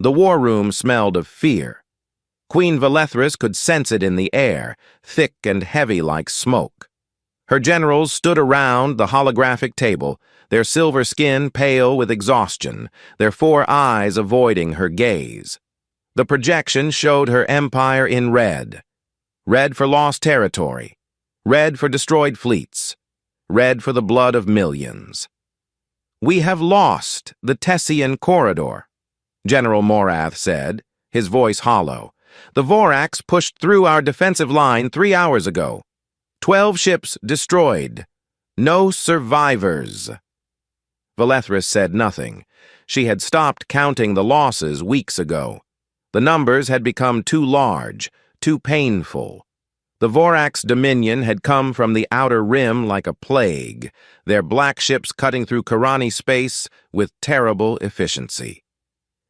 The war room smelled of fear. Queen Valethris could sense it in the air, thick and heavy like smoke. Her generals stood around the holographic table, their silver skin pale with exhaustion, their 4 eyes avoiding her gaze. The projection showed her empire in red. Red for lost territory. Red for destroyed fleets. Red for the blood of millions. "We have lost the Tessian corridor," General Morath said, his voice hollow. "The Vorax pushed through our defensive line 3 hours ago. 12 ships destroyed. No survivors." Valethris said nothing. She had stopped counting the losses weeks ago. The numbers had become too large, too painful. The Vorax dominion had come from the outer rim like a plague, their black ships cutting through Kirani space with terrible efficiency.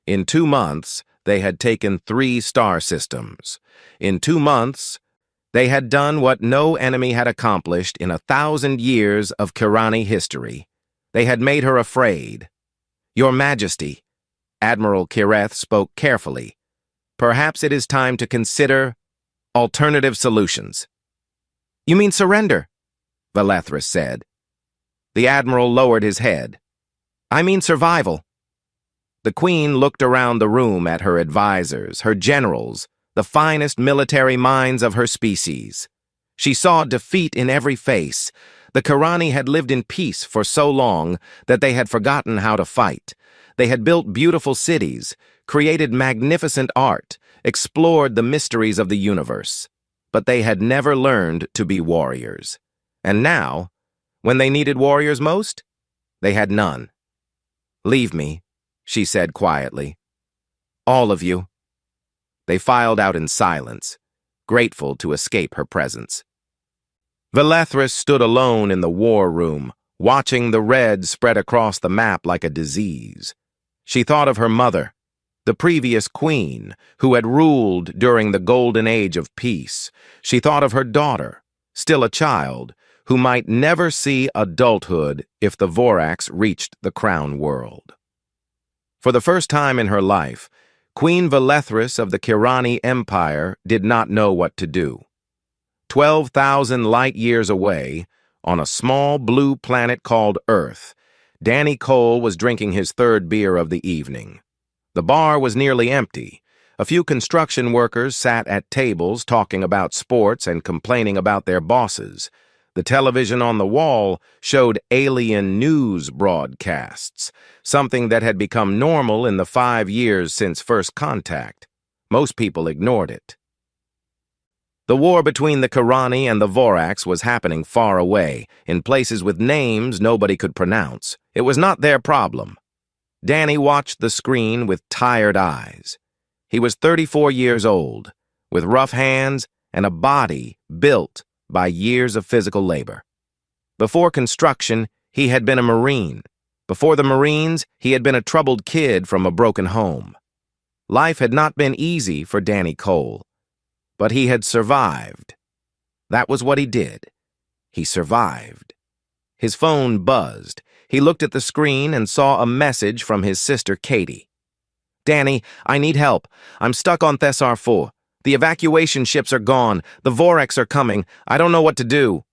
In 2 months, they had taken 3 star systems. In 2 months, they had done what no enemy had accomplished in 1,000 years of Kirani history. They had made her afraid. "Your Majesty," Admiral Kireth spoke carefully, "perhaps it is time to consider alternative solutions." "You mean surrender?" Valethris said. The Admiral lowered his head. "I mean survival." The Queen looked around the room at her advisors, her generals, the finest military minds of her species. She saw defeat in every face. The Kirani had lived in peace for so long that they had forgotten how to fight. They had built beautiful cities, created magnificent art, explored the mysteries of the universe. But they had never learned to be warriors. And now, when they needed warriors most, they had none. "Leave me," she said quietly. "All of you." They filed out in silence, grateful to escape her presence. Valethris stood alone in the war room, watching the red spread across the map like a disease. She thought of her mother, the previous queen, who had ruled during the golden age of peace. She thought of her daughter, still a child, who might never see adulthood if the Vorax reached the crown world. For the first time in her life, Queen Valethris of the Kirani Empire did not know what to do. 12,000 light-years away, on a small blue planet called Earth, Danny Cole was drinking his 3rd beer of the evening. The bar was nearly empty. A few construction workers sat at tables talking about sports and complaining about their bosses. The television on the wall showed alien news broadcasts, something that had become normal in the 5 years since first contact. Most people ignored it. The war between the Kirani and the Vorax was happening far away, in places with names nobody could pronounce. It was not their problem. Danny watched the screen with tired eyes. He was 34 years old, with rough hands and a body built by years of physical labor. Before construction, he had been a Marine. Before the Marines, he had been a troubled kid from a broken home. Life had not been easy for Danny Cole, but he had survived. That was what he did. He survived. His phone buzzed. He looked at the screen and saw a message from his sister, Katie. "Danny, I need help. I'm stuck on Thessar 4. The evacuation ships are gone. The Vorax are coming. I don't know what to do."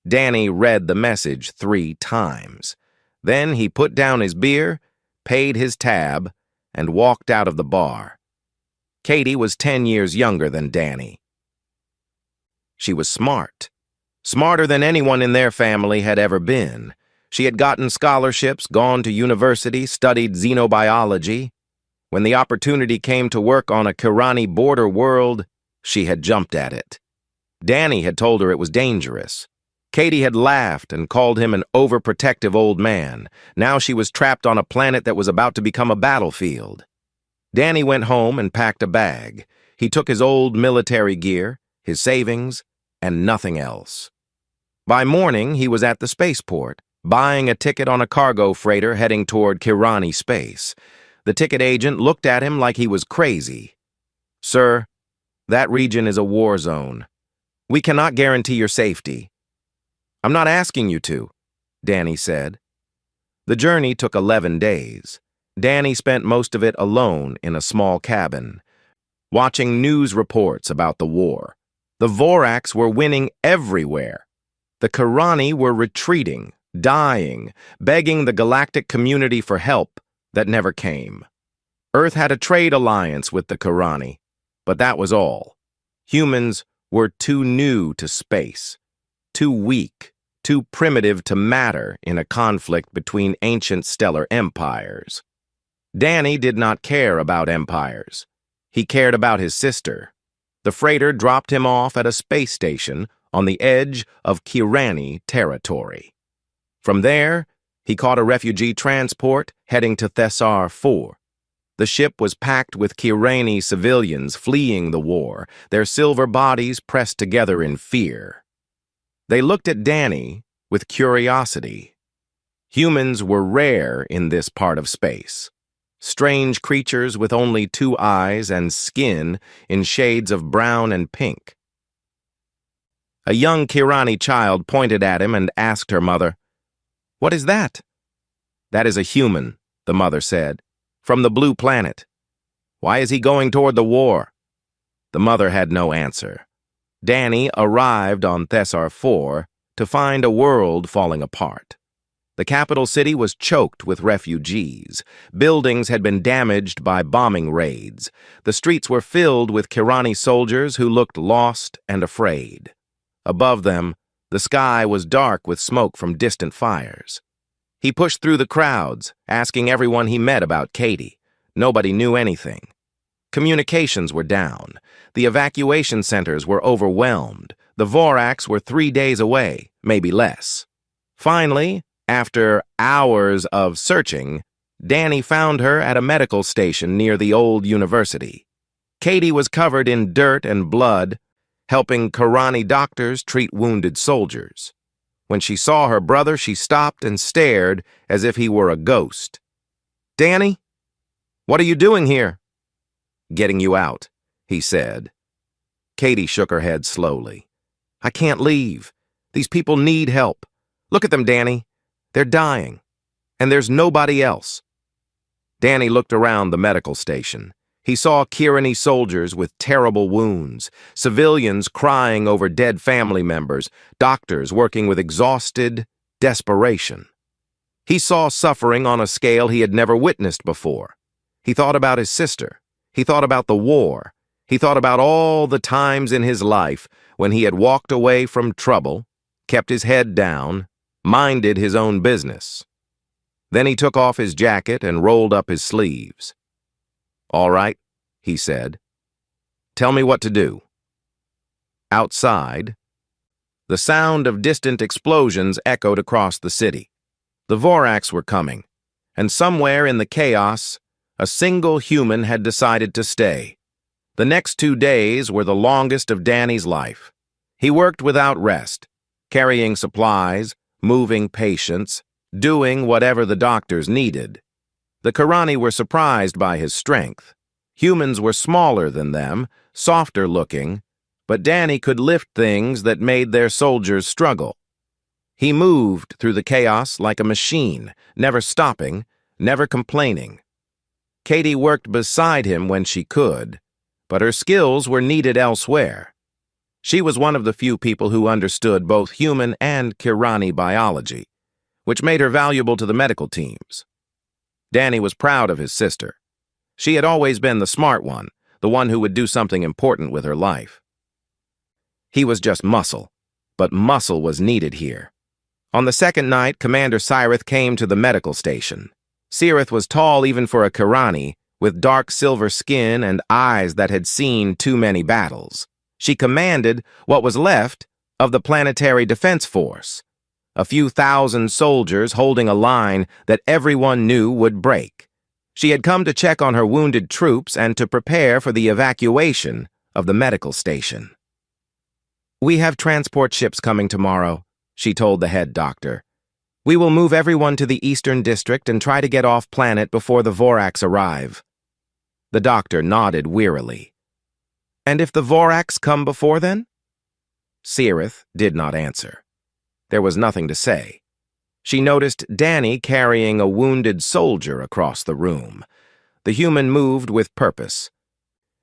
Danny read the message 3 times. Then he put down his beer, paid his tab, and walked out of the bar. Katie was 10 years younger than Danny. She was smart. Smarter than anyone in their family had ever been. She had gotten scholarships, gone to university, studied xenobiology. When the opportunity came to work on a Kirani border world, she had jumped at it. Danny had told her it was dangerous. Katie had laughed and called him an overprotective old man. Now she was trapped on a planet that was about to become a battlefield. Danny went home and packed a bag. He took his old military gear, his savings, and nothing else. By morning, he was at the spaceport, buying a ticket on a cargo freighter heading toward Kirani space. The ticket agent looked at him like he was crazy. "Sir, that region is a war zone. We cannot guarantee your safety." "I'm not asking you to," Danny said. The journey took 11 days. Danny spent most of it alone in a small cabin, watching news reports about the war. The Voraks were winning everywhere. The Kirani were retreating, dying, begging the galactic community for help that never came. Earth had a trade alliance with the Kirani, but that was all. Humans were too new to space, too weak, too primitive to matter in a conflict between ancient stellar empires. Danny did not care about empires. He cared about his sister. The freighter dropped him off at a space station on the edge of Kirani territory. From there, he caught a refugee transport heading to Thesar 4. The ship was packed with Kirani civilians fleeing the war, their silver bodies pressed together in fear. They looked at Danny with curiosity. Humans were rare in this part of space. Strange creatures with only 2 eyes and skin in shades of brown and pink. A young Kirani child pointed at him and asked her mother, "What is that?" "That is a human," the mother said, "from the blue planet." "Why is he going toward the war?" The mother had no answer. Danny arrived on Thesar 4 to find a world falling apart. The capital city was choked with refugees. Buildings had been damaged by bombing raids. The streets were filled with Kirani soldiers who looked lost and afraid. Above them, the sky was dark with smoke from distant fires. He pushed through the crowds, asking everyone he met about Katie. Nobody knew anything. Communications were down. The evacuation centers were overwhelmed. The Voraks were 3 days away, maybe less. Finally, after hours of searching, Danny found her at a medical station near the old university. Katie was covered in dirt and blood, helping Kirani doctors treat wounded soldiers. When she saw her brother, she stopped and stared as if he were a ghost. "Danny, what are you doing here?" "Getting you out," he said. Katie shook her head slowly. "I can't leave. These people need help. Look at them, Danny. They're dying. And there's nobody else." Danny looked around the medical station. He saw Kirani soldiers with terrible wounds, civilians crying over dead family members, doctors working with exhausted desperation. He saw suffering on a scale he had never witnessed before. He thought about his sister. He thought about the war. He thought about all the times in his life when he had walked away from trouble, kept his head down, minded his own business. Then he took off his jacket and rolled up his sleeves. "All right," he said. "Tell me what to do." Outside, the sound of distant explosions echoed across the city. The Voraks were coming, and somewhere in the chaos, a single human had decided to stay. The next 2 days were the longest of Danny's life. He worked without rest, carrying supplies, moving patients, doing whatever the doctors needed. The Kirani were surprised by his strength. Humans were smaller than them, softer looking, but Danny could lift things that made their soldiers struggle. He moved through the chaos like a machine, never stopping, never complaining. Katie worked beside him when she could, but her skills were needed elsewhere. She was one of the few people who understood both human and Kirani biology, which made her valuable to the medical teams. Danny was proud of his sister. She had always been the smart one, the one who would do something important with her life. He was just muscle, but muscle was needed here. On the second night, Commander Cyrith came to the medical station. Cyrith was tall even for a Kirani, with dark silver skin and eyes that had seen too many battles. She commanded what was left of the Planetary Defense Force, a few thousand soldiers holding a line that everyone knew would break. She had come to check on her wounded troops and to prepare for the evacuation of the medical station. "We have transport ships coming tomorrow," she told the head doctor. "We will move everyone to the Eastern District and try to get off planet before the Voraks arrive." The doctor nodded wearily. "And if the Voraks come before then?" Cyrith did not answer. There was nothing to say. She noticed Danny carrying a wounded soldier across the room. The human moved with purpose,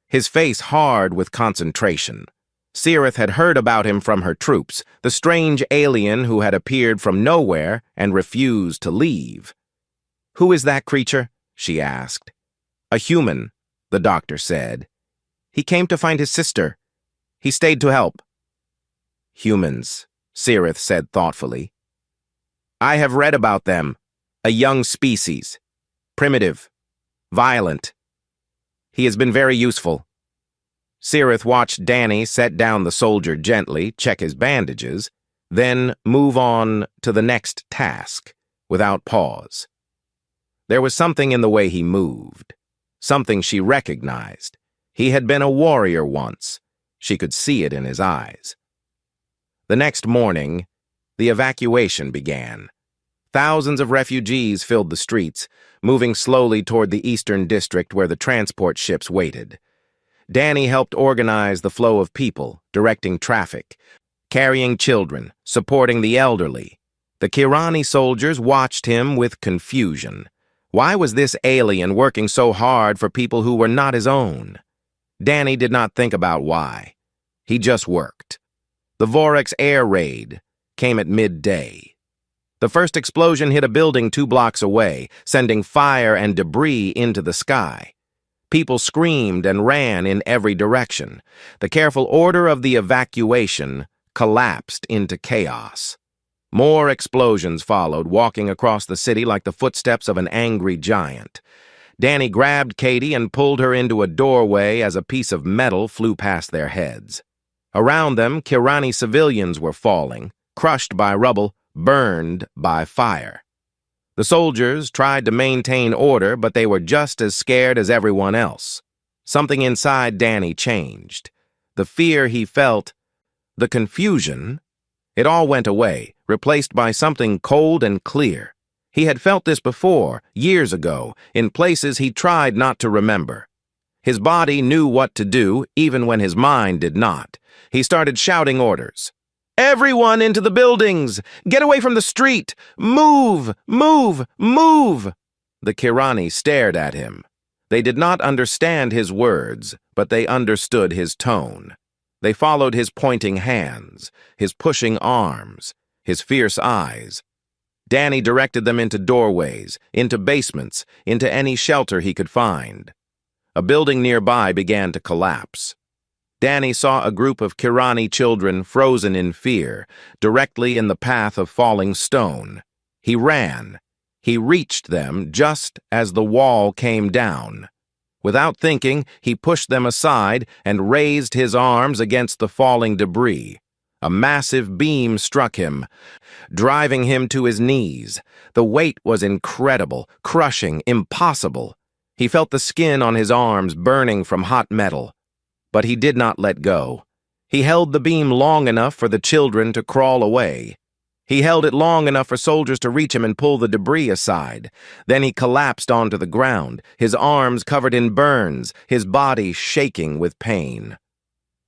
his face hard with concentration. Cirith had heard about him from her troops, the strange alien who had appeared from nowhere and refused to leave. "Who is that creature?" she asked. "A human," the doctor said. "He came to find his sister. He stayed to help." "Humans," Cirith said thoughtfully. "I have read about them. A young species. Primitive. Violent. He has been very useful." Cirith watched Danny set down the soldier gently, check his bandages, then move on to the next task, without pause. There was something in the way he moved, something she recognized. He had been a warrior once. She could see it in his eyes. The next morning, the evacuation began. Thousands of refugees filled the streets, moving slowly toward the eastern district where the transport ships waited. Danny helped organize the flow of people, directing traffic, carrying children, supporting the elderly. The Kirani soldiers watched him with confusion. Why was this alien working so hard for people who were not his own? Danny did not think about why. He just worked. The Vorex air raid came at midday. The first explosion hit a building 2 blocks away, sending fire and debris into the sky. People screamed and ran in every direction. The careful order of the evacuation collapsed into chaos. More explosions followed, walking across the city like the footsteps of an angry giant. Danny grabbed Katie and pulled her into a doorway as a piece of metal flew past their heads. Around them, Kirani civilians were falling, crushed by rubble, burned by fire. The soldiers tried to maintain order, but they were just as scared as everyone else. Something inside Danny changed. The fear he felt, the confusion, it all went away, replaced by something cold and clear. He had felt this before, years ago, in places he tried not to remember. His body knew what to do, even when his mind did not. He started shouting orders. "Everyone into the buildings! Get away from the street! Move! Move! Move!" The Kirani stared at him. They did not understand his words, but they understood his tone. They followed his pointing hands, his pushing arms, his fierce eyes. Danny directed them into doorways, into basements, into any shelter he could find. A building nearby began to collapse. Danny saw a group of Kirani children frozen in fear, directly in the path of falling stone. He ran. He reached them just as the wall came down. Without thinking, he pushed them aside and raised his arms against the falling debris. A massive beam struck him, driving him to his knees. The weight was incredible, crushing, impossible. He felt the skin on his arms burning from hot metal. But he did not let go. He held the beam long enough for the children to crawl away. He held it long enough for soldiers to reach him and pull the debris aside. Then he collapsed onto the ground, his arms covered in burns, his body shaking with pain.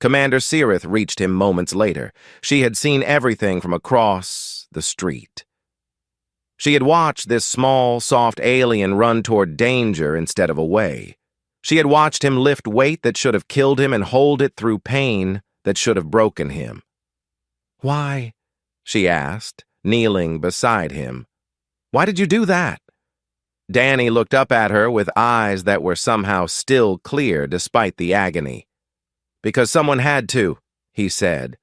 Commander Cirith reached him moments later. She had seen everything from across the street. She had watched this small, soft alien run toward danger instead of away. She had watched him lift weight that should have killed him and hold it through pain that should have broken him. "Why?" she asked, kneeling beside him. "Why did you do that?" Danny looked up at her with eyes that were somehow still clear despite the agony. "Because someone had to," he said.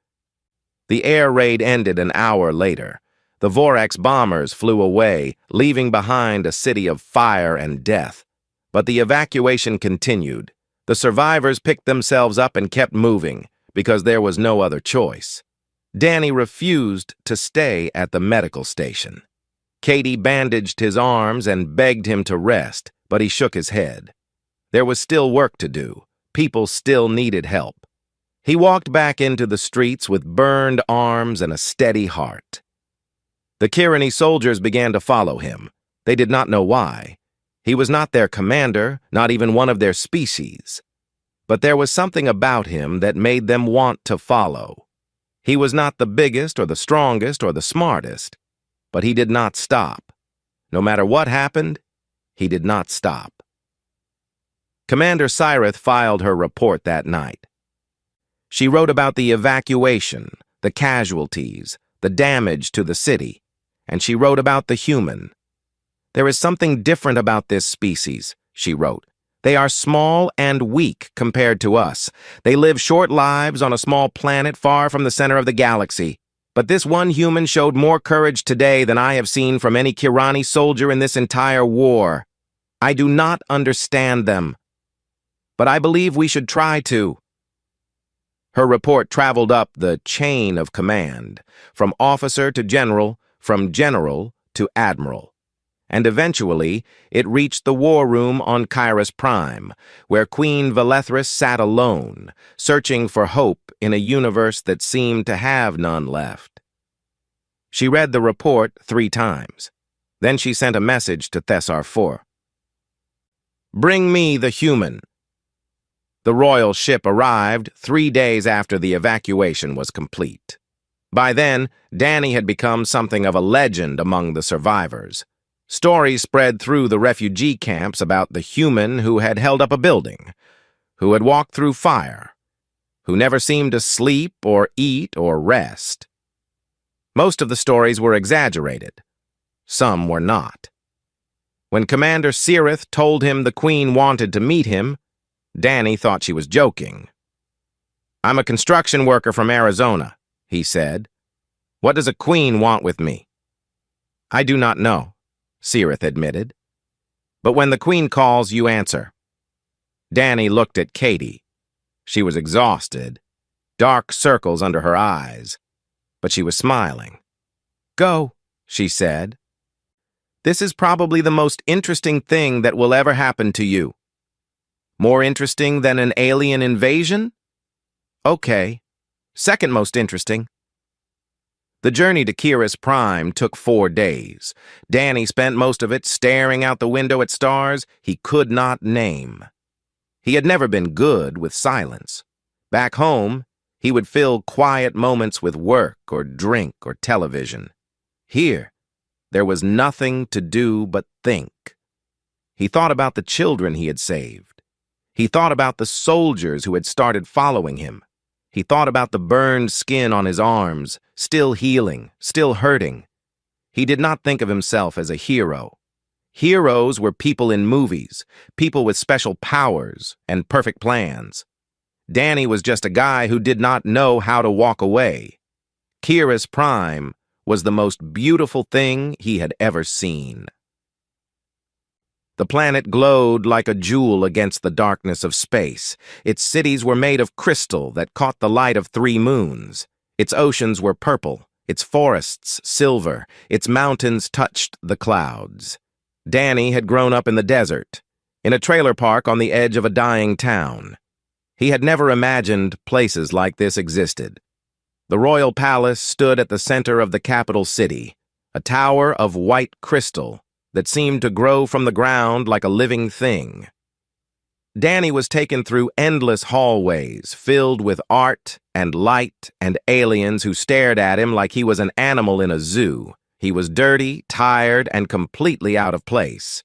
The air raid ended an hour later. The Vorex bombers flew away, leaving behind a city of fire and death. But the evacuation continued. The survivors picked themselves up and kept moving, because there was no other choice. Danny refused to stay at the medical station. Katie bandaged his arms and begged him to rest, but he shook his head. There was still work to do. People still needed help. He walked back into the streets with burned arms and a steady heart. The Kirani soldiers began to follow him. They did not know why. He was not their commander, not even one of their species. But there was something about him that made them want to follow. He was not the biggest or the strongest or the smartest. But he did not stop. No matter what happened, he did not stop. Commander Cyrith filed her report that night. She wrote about the evacuation, the casualties, the damage to the city, and she wrote about the human. "There is something different about this species," she wrote. "They are small and weak compared to us. They live short lives on a small planet far from the center of the galaxy. But this one human showed more courage today than I have seen from any Kirani soldier in this entire war. I do not understand them, but I believe we should try to." Her report traveled up the chain of command, from officer to general, from general to admiral. And eventually, it reached the war room on Kairos Prime, where Queen Valethris sat alone, searching for hope in a universe that seemed to have none left. She read the report 3 times. Then she sent a message to Thessar 4. "Bring me the human." The royal ship arrived 3 days after the evacuation was complete. By then, Danny had become something of a legend among the survivors. Stories spread through the refugee camps about the human who had held up a building, who had walked through fire, who never seemed to sleep or eat or rest. Most of the stories were exaggerated. Some were not. When Commander Cyrith told him the Queen wanted to meet him, Danny thought she was joking. "I'm a construction worker from Arizona," he said. "What does a queen want with me?" "I do not know," Cyrith admitted. "But when the Queen calls, you answer." Danny looked at Katie. She was exhausted, dark circles under her eyes, but she was smiling. "Go," she said. "This is probably the most interesting thing that will ever happen to you." "More interesting than an alien invasion?" "Okay. Second most interesting." The journey to Kairos Prime took 4 days. Danny spent most of it staring out the window at stars he could not name. He had never been good with silence. Back home, he would fill quiet moments with work or drink or television. Here, there was nothing to do but think. He thought about the children he had saved. He thought about the soldiers who had started following him. He thought about the burned skin on his arms, still healing, still hurting. He did not think of himself as a hero. Heroes were people in movies, people with special powers and perfect plans. Danny was just a guy who did not know how to walk away. Kairos Prime was the most beautiful thing he had ever seen. The planet glowed like a jewel against the darkness of space. Its cities were made of crystal that caught the light of 3 moons. Its oceans were purple, its forests silver, its mountains touched the clouds. Danny had grown up in the desert, in a trailer park on the edge of a dying town. He had never imagined places like this existed. The royal palace stood at the center of the capital city, a tower of white crystal that seemed to grow from the ground like a living thing. Danny was taken through endless hallways filled with art and light and aliens who stared at him like he was an animal in a zoo. He was dirty, tired, and completely out of place.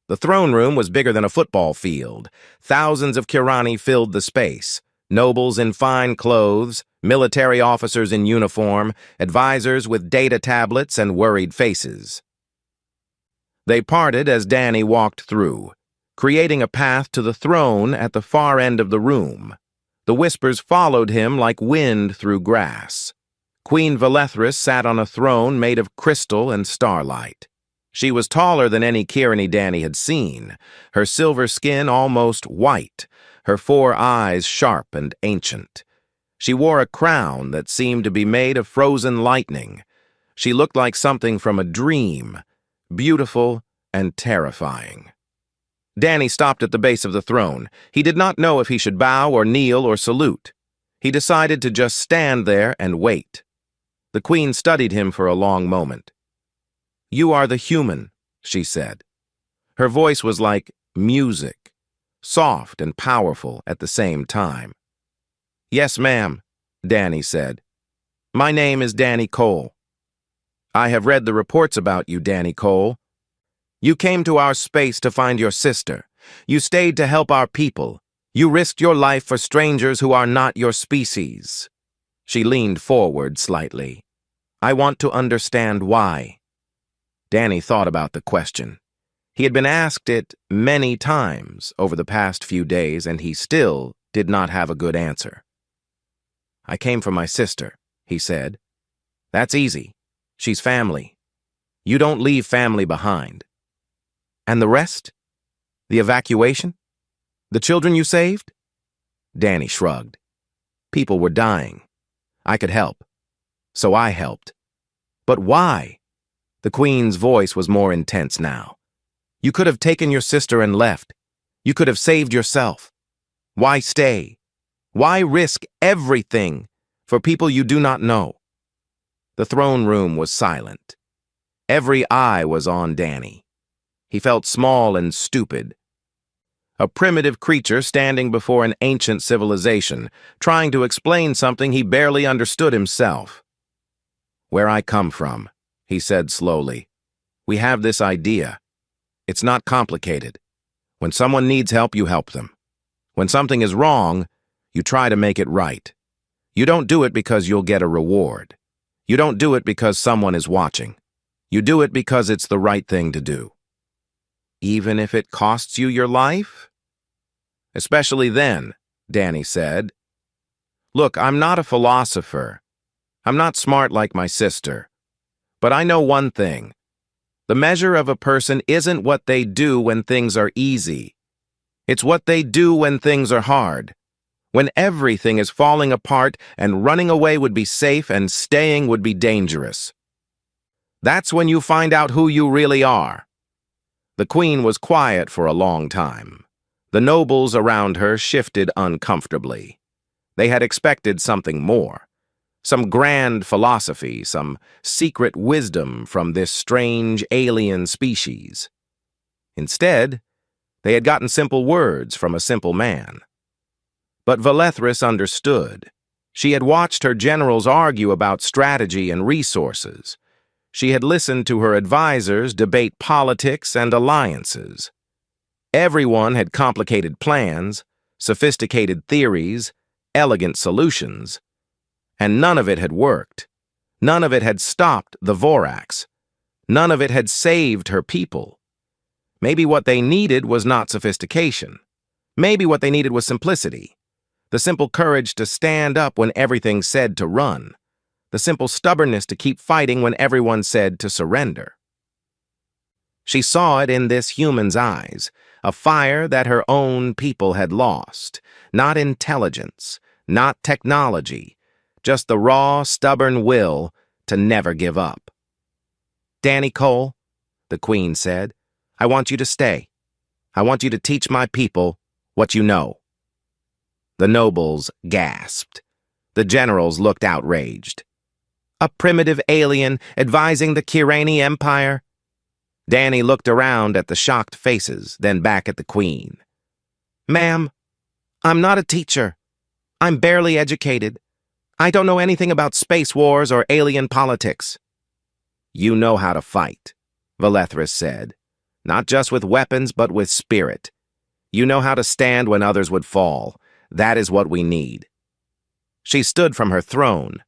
The throne room was bigger than a football field. Thousands of Kirani filled the space. Nobles in fine clothes, military officers in uniform, advisors with data tablets and worried faces. They parted as Danny walked through, creating a path to the throne at the far end of the room. The whispers followed him like wind through grass. Queen Valethris sat on a throne made of crystal and starlight. She was taller than any Kirani Danny had seen, her silver skin almost white, her 4 eyes sharp and ancient. She wore a crown that seemed to be made of frozen lightning. She looked like something from a dream, beautiful and terrifying. Danny stopped at the base of the throne. He did not know if he should bow or kneel or salute. He decided to just stand there and wait. The Queen studied him for a long moment. "You are the human," she said. Her voice was like music, soft and powerful at the same time. "Yes, ma'am," Danny said. "My name is Danny Cole." I have read the reports about you, Danny Cole. You came to our space to find your sister. You stayed to help our people. You risked your life for strangers who are not your species. She leaned forward slightly. I want to understand why. Danny thought about the question. He had been asked it many times over the past few days, and he still did not have a good answer. I came for my sister, he said. That's easy. She's family. You don't leave family behind. And the rest? The evacuation? The children you saved? Danny shrugged. People were dying. I could help. So I helped. But why? The Queen's voice was more intense now. You could have taken your sister and left. You could have saved yourself. Why stay? Why risk everything for people you do not know? The throne room was silent. Every eye was on Danny. He felt small and stupid. A primitive creature standing before an ancient civilization, trying to explain something he barely understood himself. Where I come from, he said slowly. We have this idea. It's not complicated. When someone needs help, you help them. When something is wrong, you try to make it right. You don't do it because you'll get a reward. You don't do it because someone is watching. You do it because it's the right thing to do. Even if it costs you your life? Especially then, Danny said. Look, I'm not a philosopher. I'm not smart like my sister. But I know one thing. The measure of a person isn't what they do when things are easy. It's what they do when things are hard. When everything is falling apart and running away would be safe and staying would be dangerous. That's when you find out who you really are. The Queen was quiet for a long time. The nobles around her shifted uncomfortably. They had expected something more. Some grand philosophy, some secret wisdom from this strange alien species. Instead, they had gotten simple words from a simple man. But Vallethris understood. She had watched her generals argue about strategy and resources. She had listened to her advisors debate politics and alliances. Everyone had complicated plans, sophisticated theories, elegant solutions. And none of it had worked. None of it had stopped the Vorax. None of it had saved her people. Maybe what they needed was not sophistication. Maybe what they needed was simplicity. The simple courage to stand up when everything said to run. The simple stubbornness to keep fighting when everyone said to surrender. She saw it in this human's eyes, a fire that her own people had lost. Not intelligence, not technology, just the raw, stubborn will to never give up. Danny Cole, the Queen said, I want you to stay. I want you to teach my people what you know. The nobles gasped. The generals looked outraged. A primitive alien advising the Kirani Empire? Danny looked around at the shocked faces, then back at the Queen. Ma'am, I'm not a teacher. I'm barely educated. I don't know anything about space wars or alien politics. You know how to fight, Vallethris said. Not just with weapons, but with spirit. You know how to stand when others would fall. That is what we need. She stood from her throne,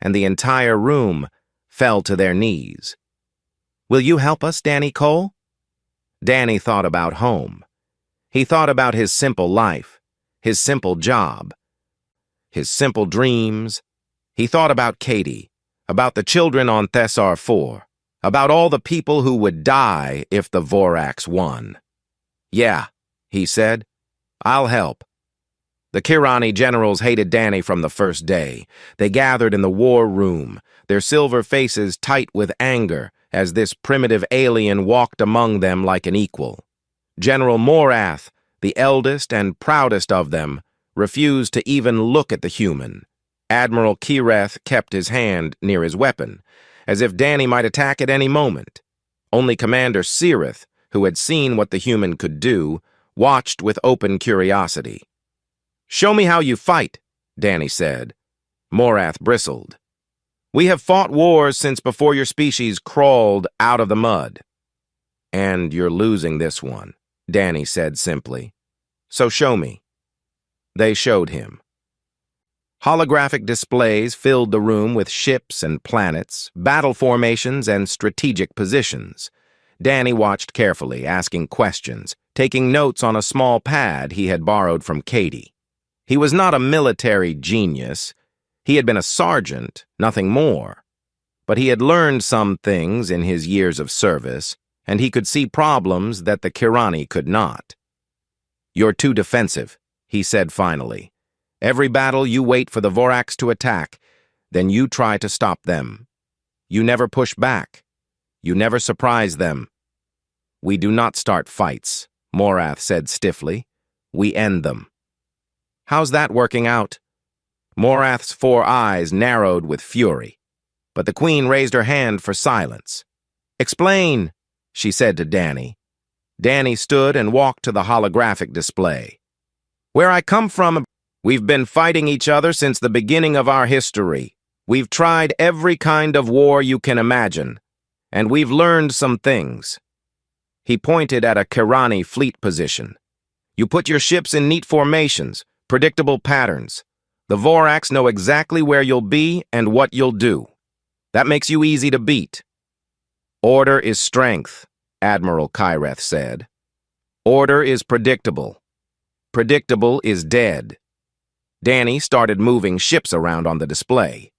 and the entire room fell to their knees. Will you help us, Danny Cole? Danny thought about home. He thought about his simple life, his simple job, his simple dreams. He thought about Katie, about the children on Thessar 4, about all the people who would die if the Vorax won. Yeah, he said, I'll help. The Kirani generals hated Danny from the first day. They gathered in the war room, their silver faces tight with anger as this primitive alien walked among them like an equal. General Morath, the eldest and proudest of them, refused to even look at the human. Admiral Kireth kept his hand near his weapon, as if Danny might attack at any moment. Only Commander Cirith, who had seen what the human could do, watched with open curiosity. Show me how you fight, Danny said. Morath bristled. We have fought wars since before your species crawled out of the mud. And you're losing this one, Danny said simply. So show me. They showed him. Holographic displays filled the room with ships and planets, battle formations, and strategic positions. Danny watched carefully, asking questions, taking notes on a small pad he had borrowed from Katie. He was not a military genius. He had been a sergeant, nothing more. But he had learned some things in his years of service, and he could see problems that the Kirani could not. "You're too defensive," he said finally. "Every battle you wait for the Vorax to attack, then you try to stop them. You never push back. You never surprise them." "We do not start fights," Morath said stiffly. "We end them." "How's that working out?" Morath's 4 eyes narrowed with fury, but the Queen raised her hand for silence. "Explain," she said to Danny. Danny stood and walked to the holographic display. "Where I come from, we've been fighting each other since the beginning of our history. We've tried every kind of war you can imagine, and we've learned some things." He pointed at a Kirani fleet position. "You put your ships in neat formations, predictable patterns. The Vorax know exactly where you'll be and what you'll do. That makes you easy to beat." "Order is strength," Admiral Kyreth said. "Order is predictable. Predictable is dead." Danny started moving ships around on the display.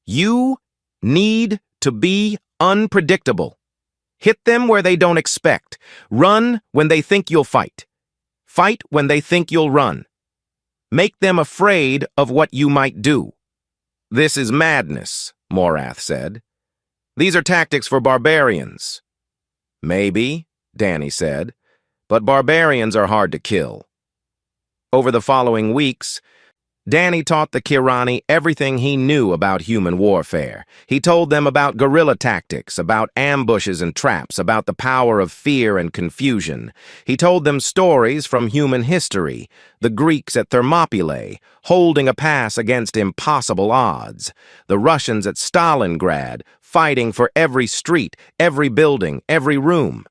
"You need to be unpredictable. Hit them where they don't expect. Run when they think you'll fight. Fight when they think you'll run. Make them afraid of what you might do." "This is madness," Morath said. "These are tactics for barbarians." "Maybe," Danny said, "but barbarians are hard to kill." Over the following weeks, Danny taught the Kirani everything he knew about human warfare. He told them about guerrilla tactics, about ambushes and traps, about the power of fear and confusion. He told them stories from human history, the Greeks at Thermopylae, holding a pass against impossible odds, the Russians at Stalingrad, fighting for every street, every building, every room,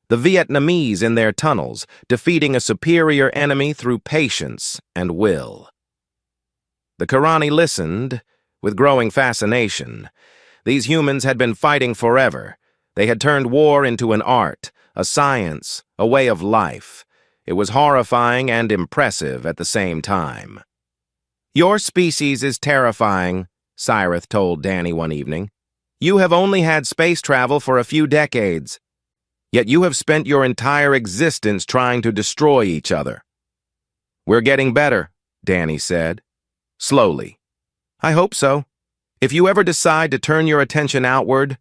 the Vietnamese in their tunnels, defeating a superior enemy through patience and will. The Kirani listened with growing fascination. These humans had been fighting forever. They had turned war into an art, a science, a way of life. It was horrifying and impressive at the same time. "Your species is terrifying," Cyrith told Danny one evening. "You have only had space travel for a few decades. Yet you have spent your entire existence trying to destroy each other." "We're getting better," Danny said. "Slowly." "I hope so. If you ever decide to turn your attention outward—"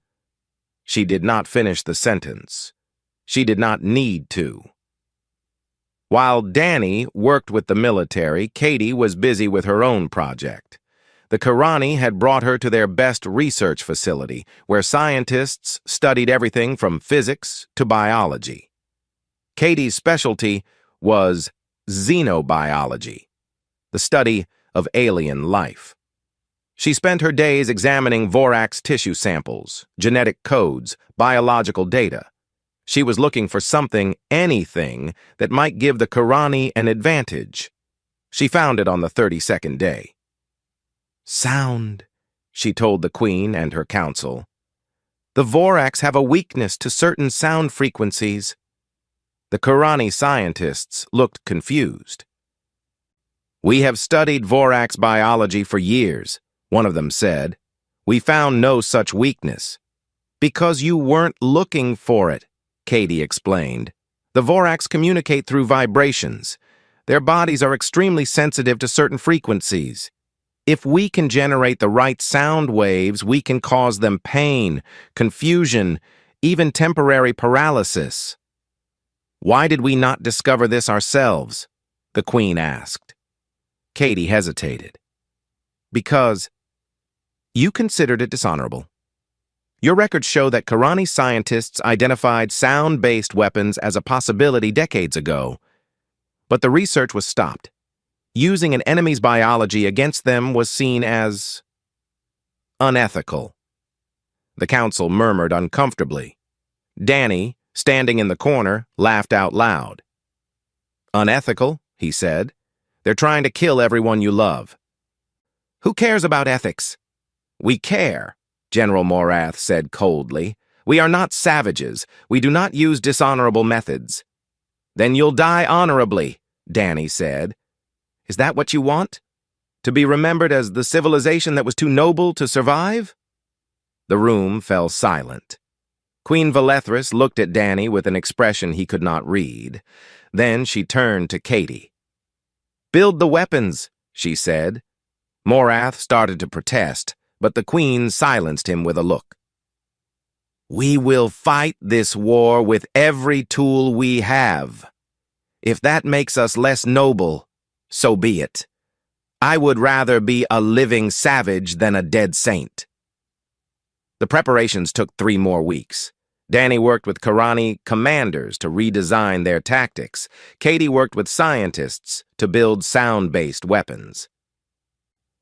She did not finish the sentence. She did not need to. While Danny worked with the military, Katie was busy with her own project. The Kirani had brought her to their best research facility, where scientists studied everything from physics to biology. Katie's specialty was xenobiology, the study of alien life. She spent her days examining Vorax tissue samples, genetic codes, biological data. She was looking for something, anything, that might give the Kirani an advantage. She found it on the 32nd day. "Sound," she told the Queen and her council. "The Vorax have a weakness to certain sound frequencies." The Kirani scientists looked confused. "We have studied Vorax biology for years," one of them said. "We found no such weakness." "Because you weren't looking for it," Katie explained. "The Vorax communicate through vibrations. Their bodies are extremely sensitive to certain frequencies. If we can generate the right sound waves, we can cause them pain, confusion, even temporary paralysis." "Why did we not discover this ourselves?" the Queen asked. Katie hesitated. "Because you considered it dishonorable. Your records show that Kirani scientists identified sound-based weapons as a possibility decades ago, but the research was stopped. Using an enemy's biology against them was seen as Unethical. The council murmured uncomfortably. Danny, standing in the corner, laughed out loud. Unethical, he said. They're trying to kill everyone you love. Who cares about ethics? We care, General Morath said coldly. We are not savages. We do not use dishonorable methods. Then you'll die honorably, Danny said. Is that what you want? To be remembered as the civilization that was too noble to survive? The room fell silent. Queen Valethris looked at Danny with an expression he could not read. Then she turned to Katie. Build the weapons, she said. Morath started to protest, but the queen silenced him with a look. We will fight this war with every tool we have. If that makes us less noble, so be it. I would rather be a living savage than a dead saint. The preparations took 3 more weeks. Danny worked with Karani commanders to redesign their tactics. Katie worked with scientists to build sound-based weapons.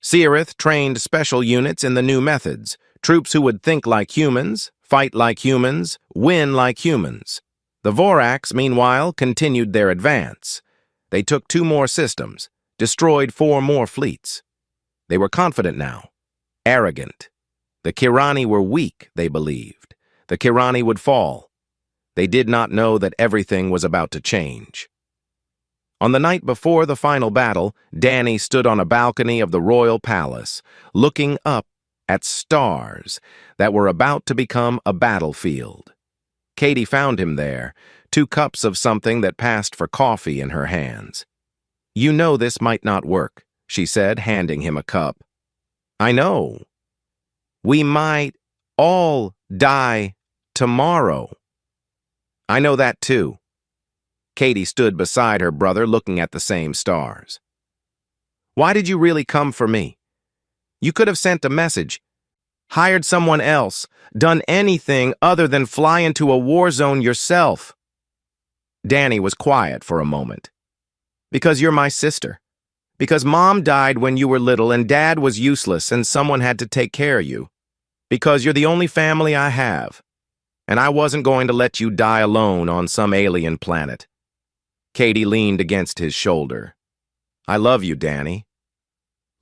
Seereth trained special units in the new methods, troops who would think like humans, fight like humans, win like humans. The Vorax, meanwhile, continued their advance. They took 2 more systems, destroyed 4 more fleets. They were confident now, arrogant. The Kirani were weak, they believed. The Kirani would fall. They did not know that everything was about to change. On the night before the final battle, Danny stood on a balcony of the royal palace, looking up at stars that were about to become a battlefield. Katie found him there, 2 cups of something that passed for coffee in her hands. You know this might not work, she said, handing him a cup. I know. We might all die tomorrow. I know that too. Katie stood beside her brother, looking at the same stars. Why did you really come for me? You could have sent a message, hired someone else, done anything other than fly into a war zone yourself. Danny was quiet for a moment. Because you're my sister. Because Mom died when you were little and Dad was useless and someone had to take care of you. Because you're the only family I have. And I wasn't going to let you die alone on some alien planet. Katie leaned against his shoulder. I love you, Danny.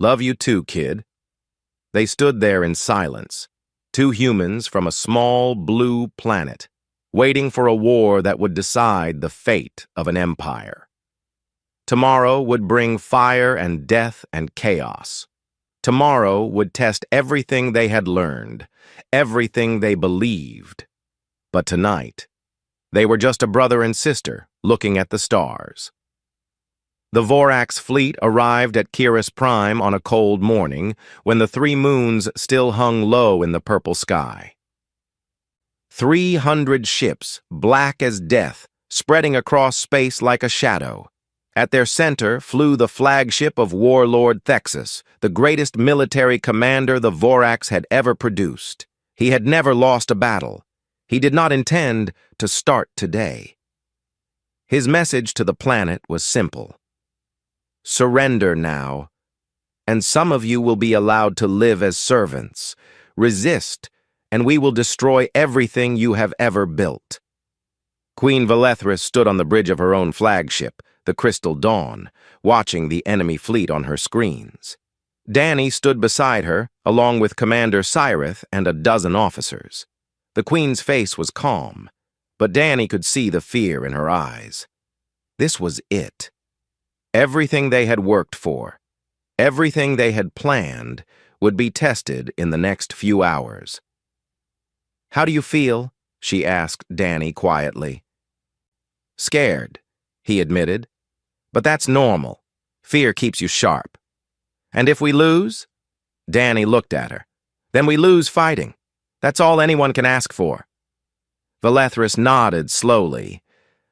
Love you too, kid. They stood there in silence, 2 humans from a small blue planet, waiting for a war that would decide the fate of an empire. Tomorrow would bring fire and death and chaos. Tomorrow would test everything they had learned, everything they believed. But tonight, they were just a brother and sister looking at the stars. The Vorax fleet arrived at Kiris Prime on a cold morning when the 3 moons still hung low in the purple sky. 300 ships, black as death, spreading across space like a shadow. At their center flew the flagship of Warlord Thexus, the greatest military commander the Vorax had ever produced. He had never lost a battle. He did not intend to start today. His message to the planet was simple. Surrender now, and some of you will be allowed to live as servants. Resist, and we will destroy everything you have ever built. Queen Valethris stood on the bridge of her own flagship, the Crystal Dawn, watching the enemy fleet on her screens. Danny stood beside her, along with Commander Seereth and a dozen officers. The Queen's face was calm, but Danny could see the fear in her eyes. This was it. Everything they had worked for, everything they had planned, would be tested in the next few hours. How do you feel? She asked Danny quietly. Scared, he admitted. But that's normal. Fear keeps you sharp. And if we lose? Danny looked at her. Then we lose fighting. That's all anyone can ask for. Valethris nodded slowly.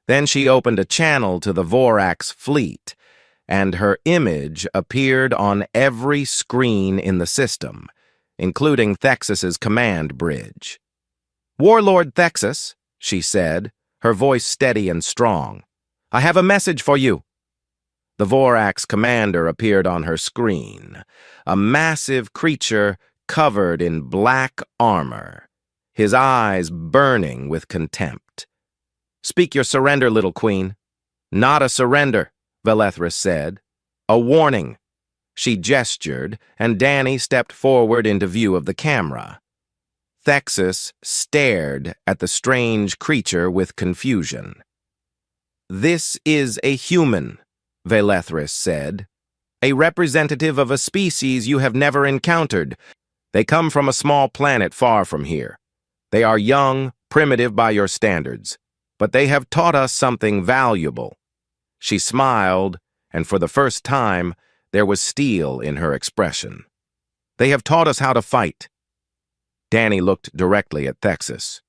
Then she opened a channel to the Vorax fleet, and her image appeared on every screen in the system, including Thexus's command bridge. Warlord Thexus, she said, her voice steady and strong. I have a message for you. The Vorax commander appeared on her screen, a massive creature covered in black armor, his eyes burning with contempt. "Speak your surrender, little queen." "Not a surrender," Velethris said. "A warning." She gestured, and Danny stepped forward into view of the camera. Thexus stared at the strange creature with confusion. "This is a human," Velethris said. "A representative of a species you have never encountered. They come from a small planet far from here. They are young, primitive by your standards, but they have taught us something valuable." She smiled, and for the first time, there was steel in her expression. "They have taught us how to fight." Danny looked directly at Thexus.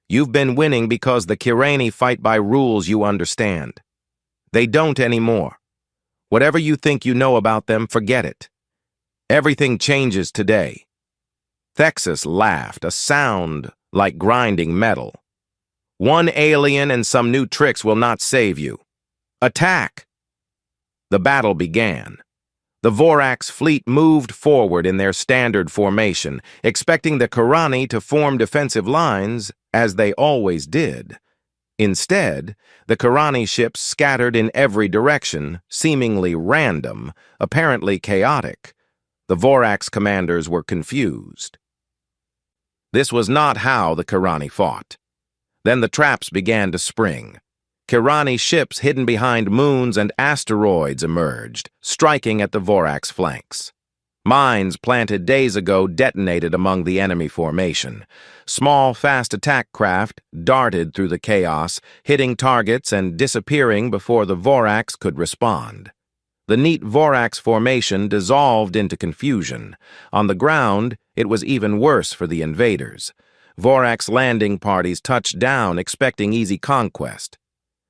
"You've been winning because the Kirani fight by rules you understand. They don't anymore. Whatever you think you know about them, forget it. Everything changes today." Thexus laughed, a sound like grinding metal. "One alien and some new tricks will not save you. Attack!" The battle began. The Vorax fleet moved forward in their standard formation, expecting the Kirani to form defensive lines, as they always did. Instead, the Kirani ships scattered in every direction, seemingly random, apparently chaotic. The Vorax commanders were confused. This was not how the Kirani fought. Then the traps began to spring. Kirani ships hidden behind moons and asteroids emerged, striking at the Vorax flanks. Mines planted days ago detonated among the enemy formation. Small, fast attack craft darted through the chaos, hitting targets and disappearing before the Vorax could respond. The neat Vorax formation dissolved into confusion. On the ground, it was even worse for the invaders. Vorax landing parties touched down expecting easy conquest.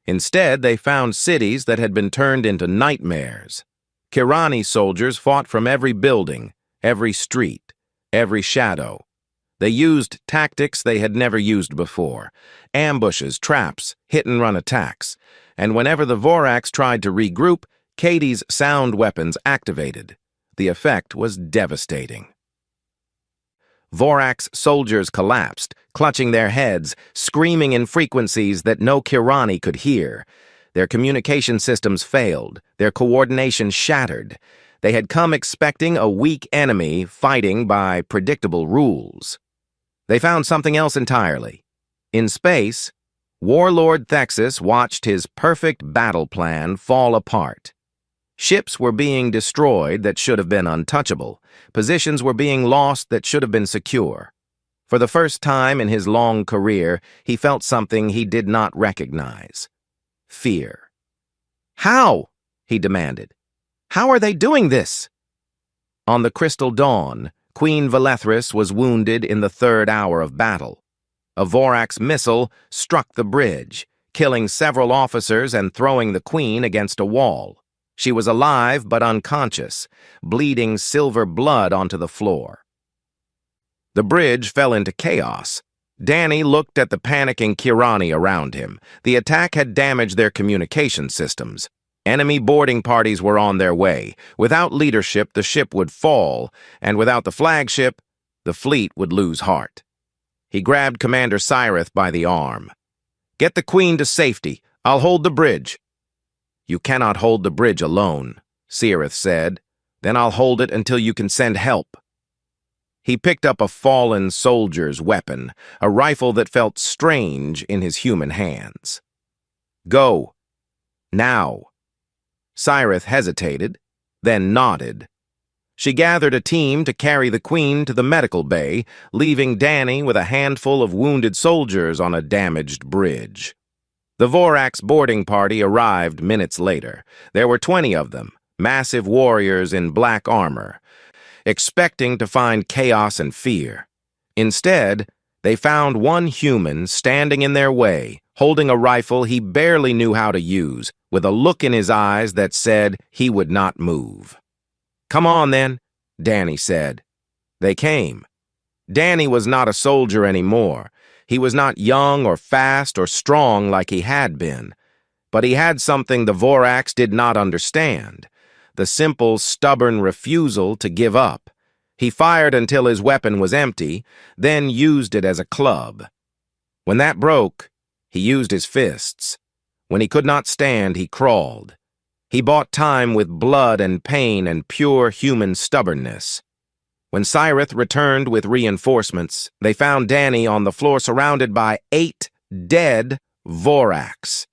Instead, they found cities that had been turned into nightmares. Kirani soldiers fought from every building, every street, every shadow. They used tactics they had never used before: ambushes, traps, hit-and-run attacks. And whenever the Vorax tried to regroup, Katie's sound weapons activated. The effect was devastating. Vorax soldiers collapsed, clutching their heads, screaming in frequencies that no Kirani could hear. Their communication systems failed, their coordination shattered. They had come expecting a weak enemy fighting by predictable rules. They found something else entirely. In space, Warlord Thexus watched his perfect battle plan fall apart. Ships were being destroyed that should have been untouchable. Positions were being lost that should have been secure. For the first time in his long career, he felt something he did not recognize: fear. "How?" he demanded. "How are they doing this?" On the Crystal Dawn, Queen Velethris was wounded in the third hour of battle. A Vorax missile struck the bridge, killing several officers and throwing the Queen against a wall. She was alive but unconscious, bleeding silver blood onto the floor. The bridge fell into chaos. Danny looked at the panicking Kirani around him. The attack had damaged their communication systems. Enemy boarding parties were on their way. Without leadership, the ship would fall, and without the flagship, the fleet would lose heart. He grabbed Commander Cyrith by the arm. "Get the Queen to safety. I'll hold the bridge." "You cannot hold the bridge alone," Cyrith said. "Then I'll hold it until you can send help." He picked up a fallen soldier's weapon, a rifle that felt strange in his human hands. "Go. Now." Cyrith hesitated, then nodded. She gathered a team to carry the Queen to the medical bay, leaving Danny with a handful of wounded soldiers on a damaged bridge. The Vorax boarding party arrived minutes later. There were 20 of them, massive warriors in black armor, expecting to find chaos and fear. Instead, they found one human standing in their way, holding a rifle he barely knew how to use, with a look in his eyes that said he would not move. "Come on, then," Danny said. They came. Danny was not a soldier anymore. He was not young or fast or strong like he had been. But he had something the Vorax did not understand: the simple, stubborn refusal to give up. He fired until his weapon was empty, then used it as a club. When that broke, he used his fists. When he could not stand, he crawled. He bought time with blood and pain and pure human stubbornness. When Cyrith returned with reinforcements, they found Danny on the floor surrounded by 8 dead Voraks.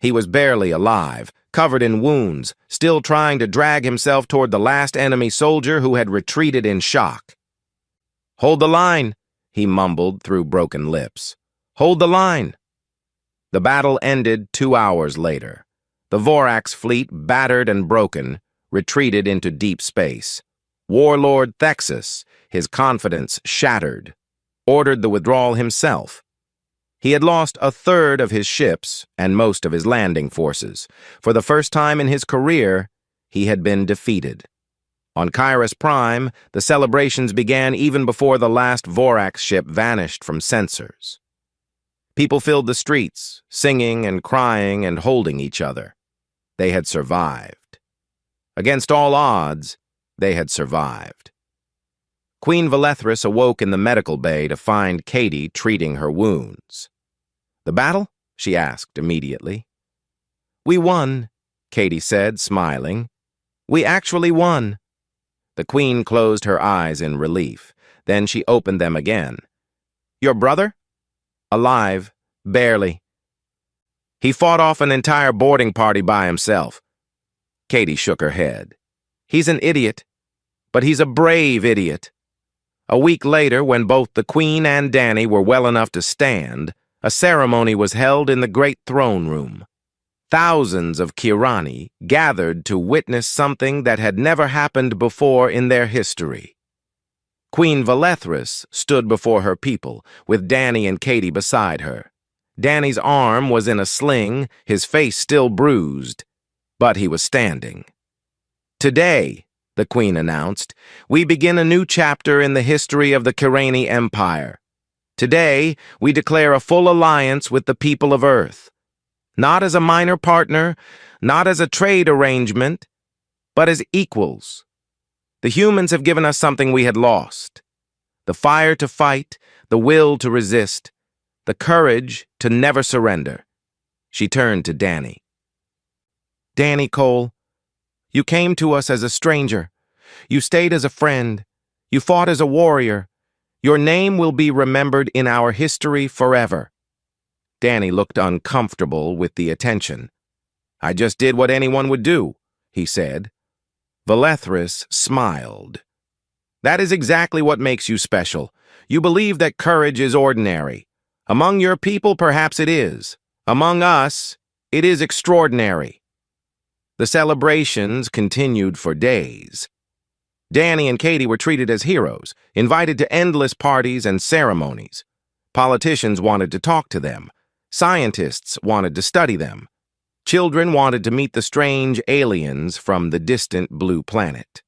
He was barely alive, covered in wounds, still trying to drag himself toward the last enemy soldier who had retreated in shock. "Hold the line," he mumbled through broken lips. "Hold the line." The battle ended 2 hours later. The Vorax fleet, battered and broken, retreated into deep space. Warlord Thexus, his confidence shattered, ordered the withdrawal himself. He had lost a third of his ships and most of his landing forces. For the first time in his career, he had been defeated. On Kairos Prime, the celebrations began even before the last Vorax ship vanished from sensors. People filled the streets, singing and crying and holding each other. They had survived. Against all odds, they had survived. Queen Valethris awoke in the medical bay to find Katie treating her wounds. "The battle?" she asked immediately. "We won," Katie said, smiling. "We actually won." The queen closed her eyes in relief. Then she opened them again. "Your brother?" "Alive, barely. He fought off an entire boarding party by himself." Katie shook her head. "He's an idiot, but he's a brave idiot." A week later, when both the Queen and Danny were well enough to stand, a ceremony was held in the great throne room. Thousands of Kirani gathered to witness something that had never happened before in their history. Queen Valethris stood before her people, with Danny and Katie beside her. Danny's arm was in a sling, his face still bruised, but he was standing. "Today," the Queen announced, "we begin a new chapter in the history of the Kirani Empire. Today, we declare a full alliance with the people of Earth. Not as a minor partner, not as a trade arrangement, but as equals. The humans have given us something we had lost: the fire to fight, the will to resist, the courage to never surrender." She turned to Danny. "Danny Cole, you came to us as a stranger. You stayed as a friend. You fought as a warrior. Your name will be remembered in our history forever." Danny looked uncomfortable with the attention. "I just did what anyone would do," he said. Valethris smiled. "That is exactly what makes you special. You believe that courage is ordinary. Among your people, perhaps it is. Among us, it is extraordinary." The celebrations continued for days. Danny and Katie were treated as heroes, invited to endless parties and ceremonies. Politicians wanted to talk to them. Scientists wanted to study them. Children wanted to meet the strange aliens from the distant blue planet.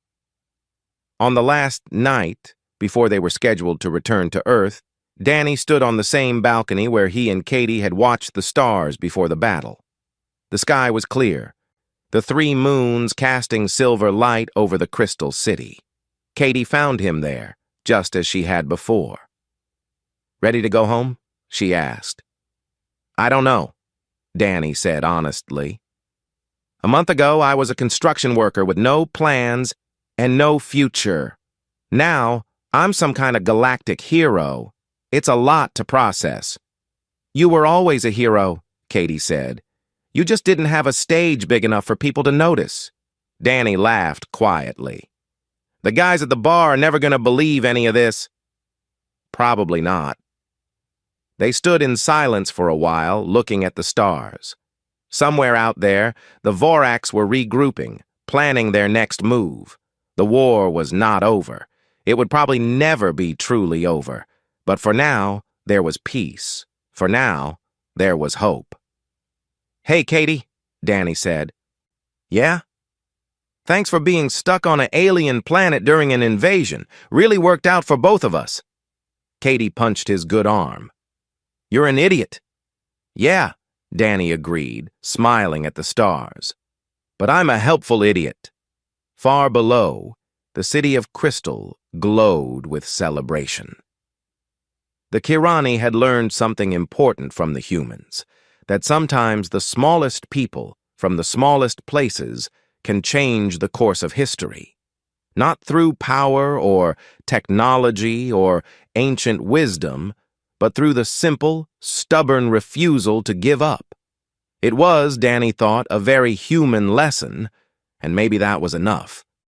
On the last night, before they were scheduled to return to Earth, Danny stood on the same balcony where he and Katie had watched the stars before the battle. The sky was clear, the 3 moons casting silver light over the crystal city. Katie found him there, just as she had before. "Ready to go home?" she asked. "I don't know," Danny said honestly. "A month ago, I was a construction worker with no plans and no future. Now, I'm some kind of galactic hero. It's a lot to process." "You were always a hero," Katie said. "You just didn't have a stage big enough for people to notice." Danny laughed quietly. "The guys at the bar are never going to believe any of this." "Probably not." They stood in silence for a while, looking at the stars. Somewhere out there, the Voraks were regrouping, planning their next move. The war was not over. It would probably never be truly over. But for now, there was peace. For now, there was hope. "Hey, Katie," Danny said. "Yeah? Thanks for being stuck on an alien planet during an invasion. Really worked out for both of us." Katie punched his good arm. "You're an idiot." "Yeah," Danny agreed, smiling at the stars. "But I'm a helpful idiot." Far below, The city of crystal glowed with celebration. The Kirani had learned something important from the humans, that sometimes the smallest people from the smallest places can change the course of history. Not through power or technology or ancient wisdom, but through the simple, stubborn refusal to give up. It was, Danny thought, a very human lesson, and maybe that was enough.